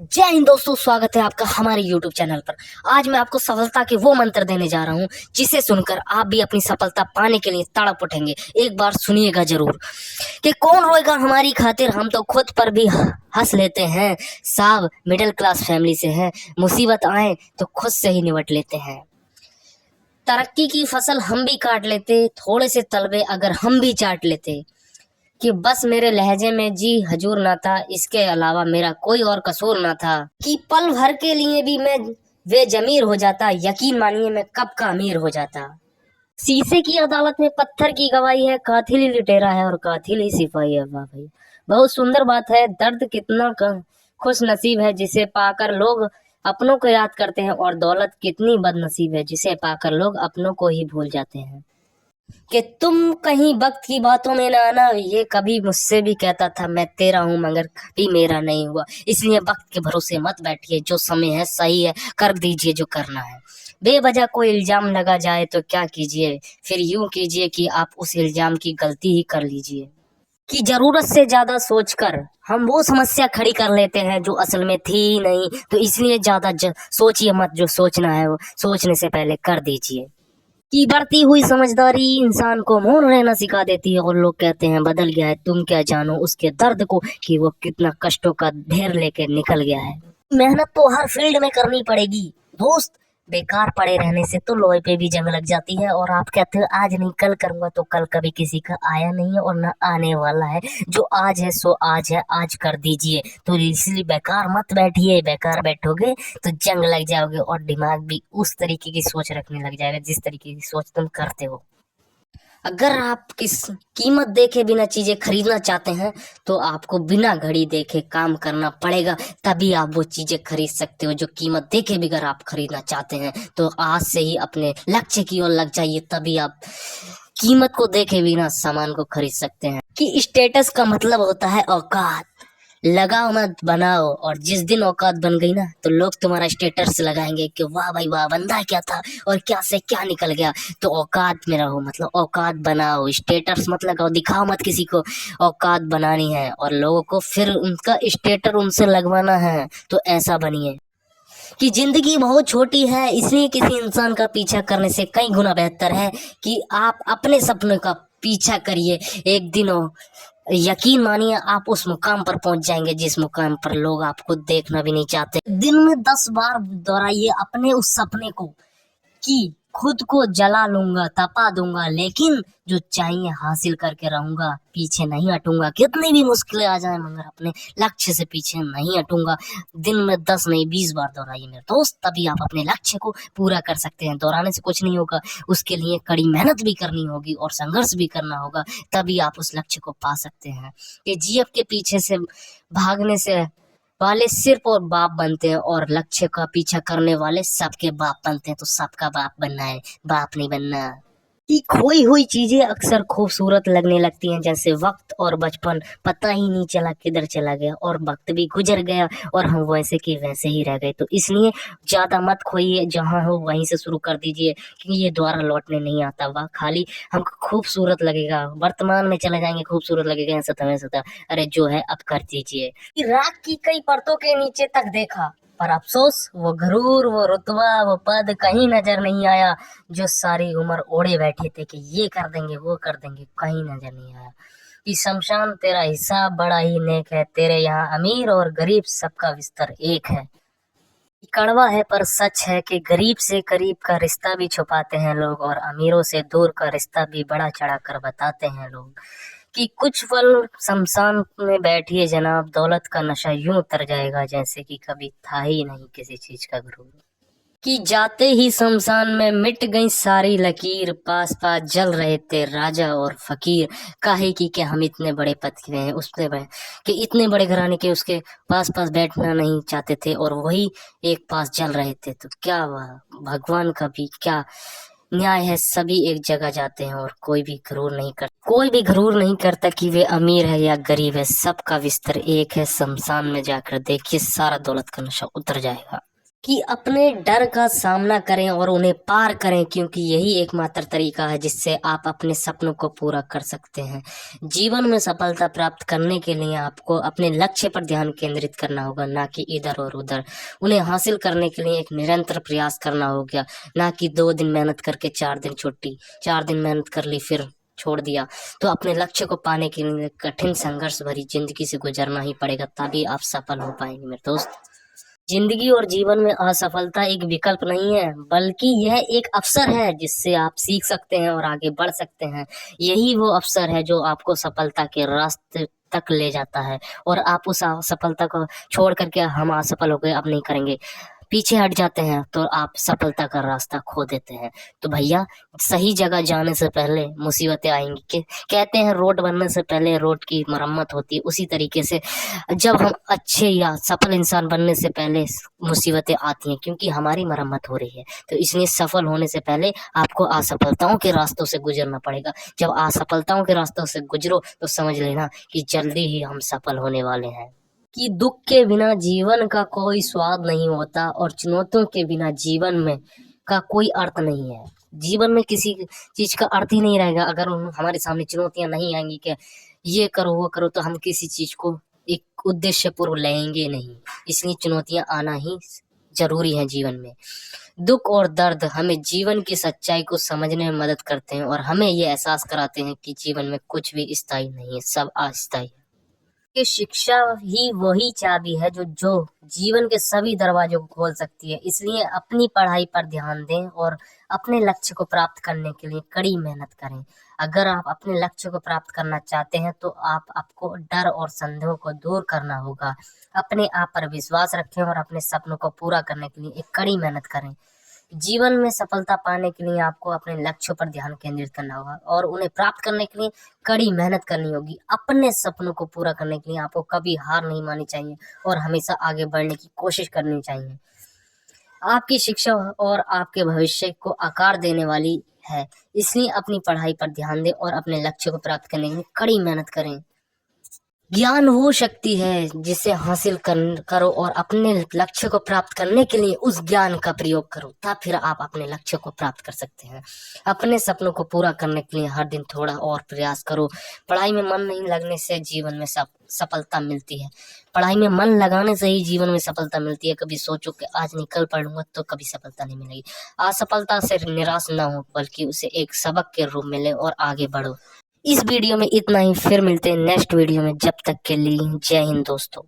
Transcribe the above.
जय हिंद दोस्तों, स्वागत है आपका हमारे YouTube चैनल पर। आज मैं आपको सफलता के वो मंत्र देने जा रहा हूँ जिसे सुनकर आप भी अपनी सफलता पाने के लिए तड़प उठेंगे। एक बार सुनिएगा जरूर कि कौन रोएगा हमारी खातिर, हम तो खुद पर भी हंस लेते हैं। साहब मिडिल क्लास फैमिली से है, मुसीबत आए तो खुद से ही निपट लेते हैं। तरक्की की फसल हम भी काट लेते, थोड़े से तलबे अगर हम भी चाट लेते, कि बस मेरे लहजे में जी हजूर ना था, इसके अलावा मेरा कोई और कसूर ना था। कि पल भर के लिए भी मैं वे जमीर हो जाता, यकीन मानिए मैं कब का अमीर हो जाता। शीशे की अदालत में पत्थर की गवाही है, कातिल ही लुटेरा है और कातिल ही सिपाही है। वाह भाई, बहुत सुंदर बात है। दर्द कितना खुश नसीब है जिसे पाकर लोग अपनों को याद करते हैं, और दौलत कितनी बदनसीब है जिसे पाकर लोग अपनों को ही भूल जाते हैं। कि तुम कहीं वक्त की बातों में ना आना, ये कभी मुझसे भी कहता था। मैं तेरा हूँ मगर कभी मेरा नहीं हुआ, इसलिए वक्त के भरोसे मत बैठिए। जो समय है सही है, कर दीजिए जो करना है। बेवजह कोई इल्जाम लगा जाए तो क्या कीजिए, फिर यूं कीजिए कि आप उस इल्जाम की गलती ही कर लीजिए। कि जरूरत से ज्यादा सोचकर हम वो समस्या खड़ी कर लेते हैं जो असल में थी ही नहीं, तो इसलिए ज्यादा सोचिए मत। जो सोचना है वो सोचने से पहले कर दीजिए। कि बढ़ती हुई समझदारी इंसान को मौन रहना सिखा देती है, और लोग कहते हैं बदल गया है, तुम क्या जानो उसके दर्द को कि वो कितना कष्टों का ढेर लेके निकल गया है। मेहनत तो हर फील्ड में करनी पड़ेगी दोस्त, बेकार पड़े रहने से तो लोहे पे भी जंग लग जाती है। और आप कहते हो आज नहीं कल करूंगा, तो कल कभी किसी का आया नहीं है और ना आने वाला है। जो आज है सो आज है, आज कर दीजिए। तो इसलिए बेकार मत बैठिए, बेकार बैठोगे तो जंग लग जाओगे और दिमाग भी उस तरीके की सोच रखने लग जाएगा जिस तरीके की सोच तुम करते हो। अगर आप किस कीमत देखे बिना चीजें खरीदना चाहते हैं तो आपको बिना घड़ी देखे काम करना पड़ेगा, तभी आप वो चीजें खरीद सकते हो जो कीमत देखे बगैर आप खरीदना चाहते हैं। तो आज से ही अपने लक्ष्य की ओर लग जाइए, तभी आप कीमत को देखे बिना सामान को खरीद सकते हैं। कि स्टेटस का मतलब होता है औकात। लगाओ मत बनाओ, और जिस दिन औकात बन गई ना तो लोग तुम्हारा स्टेटस लगाएंगे कि वाह भाई वाह, बंदा क्या था और क्या से क्या निकल गया। तो औकात में रहो, मतलब औकात बनाओ, स्टेटस मत लगाओ, दिखाओ मत किसी को। औकात बनानी है और लोगों को फिर उनका स्टेटस उनसे लगवाना है, तो ऐसा बनिए। कि जिंदगी बहुत छोटी है, इसलिए किसी इंसान का पीछा करने से कई गुना बेहतर है कि आप अपने सपने का पीछा करिए। एक दिन यकीन मानिए आप उस मुकाम पर पहुंच जाएंगे जिस मुकाम पर लोग आपको देखना भी नहीं चाहते। दिन में 10 बार दोहराइए अपने उस सपने को कि खुद को जला लूंगा, तपा दूंगा, लेकिन जो चाहिए हासिल करके रहूंगा, पीछे नहीं हटूंगा। कितनी भी मुश्किलें आ जाए मगर अपने लक्ष्य से पीछे नहीं हटूंगा। दिन में 10 नहीं 20 बार दोहराइए मेरे दोस्त, तभी आप अपने लक्ष्य को पूरा कर सकते हैं। दोहराने से कुछ नहीं होगा, उसके लिए कड़ी मेहनत भी करनी होगी और संघर्ष भी करना होगा, तभी आप उस लक्ष्य को पा सकते हैं। कि जीएफ के पीछे से भागने से वाले सिर्फ और बाप बनते हैं, और लक्ष्य का पीछा करने वाले सबके बाप बनते हैं। तो सबका बाप बनना है, बाप नहीं बनना। कि खोई हुई चीजें अक्सर खूबसूरत लगने लगती हैं, जैसे वक्त और बचपन। पता ही नहीं चला किधर चला गया और वक्त भी गुजर गया और हम वैसे के वैसे ही रह गए। तो इसलिए ज्यादा मत खोइए, जहां हो वहीं से शुरू कर दीजिए, क्योंकि ये दोबारा लौटने नहीं आता। वह खाली हमको खूबसूरत लगेगा, वर्तमान में चले जाएंगे, खूबसूरत लगेगा ऐसा था। अरे जो है अब कर दीजिए। कि राख की कई परतों के नीचे तक देखा, पर अफसोस वो घरूर, वो रुतबा, वो पद कहीं नजर नहीं आया। जो सारी उम्र ओढ़े बैठे थे कि ये कर देंगे वो कर देंगे, कहीं नजर नहीं आया। कि शमशान तेरा हिसाब बड़ा ही नेक है, तेरे यहाँ अमीर और गरीब सबका बिस्तर एक है। कड़वा है पर सच है कि गरीब से करीब का रिश्ता भी छुपाते हैं लोग, और अमीरों से दूर का रिश्ता भी बड़ा चढ़ा कर बताते हैं लोग। कि कुछ पल शमशान में बैठिए जनाब, दौलत का नशा यूं उतर जाएगा जैसे कि कभी था ही नहीं किसी चीज का गुरूर। कि जाते ही शमशान में मिट गई सारी लकीर, पास पास जल रहे थे राजा और फकीर। काहे कि हम इतने बड़े पद के हैं, उसने कि इतने बड़े घराने के उसके पास पास बैठना नहीं चाहते थे, और वही एक पास जल रहे थे। तो क्या हुआ, भगवान का भी क्या न्याय है। सभी एक जगह जाते हैं और कोई भी घरूर नहीं करता कि वे अमीर है या गरीब है। सबका बिस्तर एक है, शमशान में जाकर देखिए सारा दौलत का नशा उतर जाएगा। कि अपने डर का सामना करें और उन्हें पार करें, क्योंकि यही एकमात्र तरीका है जिससे आप अपने सपनों को पूरा कर सकते हैं। जीवन में सफलता प्राप्त करने के लिए आपको अपने लक्ष्य पर ध्यान केंद्रित करना होगा, ना कि इधर और उधर। उन्हें हासिल करने के लिए एक निरंतर प्रयास करना होगा, ना कि 2 दिन मेहनत करके 4 दिन छुट्टी। 4 दिन मेहनत कर ली फिर छोड़ दिया। तो अपने लक्ष्य को पाने के लिए कठिन संघर्ष भरी जिंदगी से गुजरना ही पड़ेगा, तभी आप सफल हो पाएंगे मेरे दोस्त। जिंदगी और जीवन में असफलता एक विकल्प नहीं है, बल्कि यह एक अवसर है जिससे आप सीख सकते हैं और आगे बढ़ सकते हैं। यही वो अवसर है जो आपको सफलता के रास्ते तक ले जाता है, और आप उस असफलता को छोड़ करके हम असफल हो गए अब नहीं करेंगे, पीछे हट जाते हैं, तो आप सफलता का रास्ता खो देते हैं। तो भैया, सही जगह जाने से पहले मुसीबतें आएंगी। कहते हैं रोड बनने से पहले रोड की मरम्मत होती है, उसी तरीके से जब हम अच्छे या सफल इंसान बनने से पहले मुसीबतें आती हैं, क्योंकि हमारी मरम्मत हो रही है। तो इसलिए सफल होने से पहले आपको असफलताओं के रास्तों से गुजरना पड़ेगा। जब असफलताओं के रास्तों से गुजरो तो समझ लेना कि जल्दी ही हम सफल होने वाले हैं। कि दुख के बिना जीवन का कोई स्वाद नहीं होता, और चुनौतियों के बिना जीवन में का कोई अर्थ नहीं है। जीवन में किसी चीज का अर्थ ही नहीं रहेगा अगर हमारे सामने चुनौतियां नहीं आएंगी कि ये करो वो करो, तो हम किसी चीज को एक उद्देश्य पूर्व लेंगे नहीं। इसलिए चुनौतियां आना ही जरूरी है जीवन में। दुख और दर्द हमें जीवन की सच्चाई को समझने में मदद करते हैं, और हमें ये एहसास कराते हैं कि जीवन में कुछ भी स्थायी नहीं है, सब अस्थायी है। कि शिक्षा ही वही चाबी है जो जीवन के सभी दरवाजों को खोल सकती है। इसलिए अपनी पढ़ाई पर ध्यान दें और अपने लक्ष्य को प्राप्त करने के लिए कड़ी मेहनत करें। अगर आप अपने लक्ष्य को प्राप्त करना चाहते हैं तो आपको डर और संदेह को दूर करना होगा। अपने आप पर विश्वास रखें और अपने सपनों को पूरा करने के लिए एक कड़ी मेहनत करें। जीवन में सफलता पाने के लिए आपको अपने लक्ष्यों पर ध्यान केंद्रित करना होगा, और उन्हें प्राप्त करने के लिए कड़ी मेहनत करनी होगी। अपने सपनों को पूरा करने के लिए आपको कभी हार नहीं माननी चाहिए और हमेशा आगे बढ़ने की कोशिश करनी चाहिए। आपकी शिक्षा और आपके भविष्य को आकार देने वाली है, इसलिए अपनी पढ़ाई पर ध्यान दें और अपने लक्ष्य को प्राप्त करने के लिए कड़ी मेहनत करें। ज्ञान वो शक्ति है जिसे हासिल करो और अपने लक्ष्य को प्राप्त करने के लिए उस ज्ञान का प्रयोग करो, तब फिर आप अपने लक्ष्य को प्राप्त कर सकते हैं। अपने सपनों को पूरा करने के लिए हर दिन थोड़ा और प्रयास करो। पढ़ाई में मन नहीं लगने से जीवन में सफलता मिलती है। पढ़ाई में मन लगाने से ही जीवन में सफलता मिलती है। कभी सोचो कि आज निकल पढ़ूंगा तो कभी सफलता नहीं मिलेगी। असफलता से निराश न हो, बल्कि उसे एक सबक के रूप में ले और आगे बढ़ो। इस वीडियो में इतना ही, फिर मिलते हैं नेक्स्ट वीडियो में। जब तक के लिए जय हिंद दोस्तों।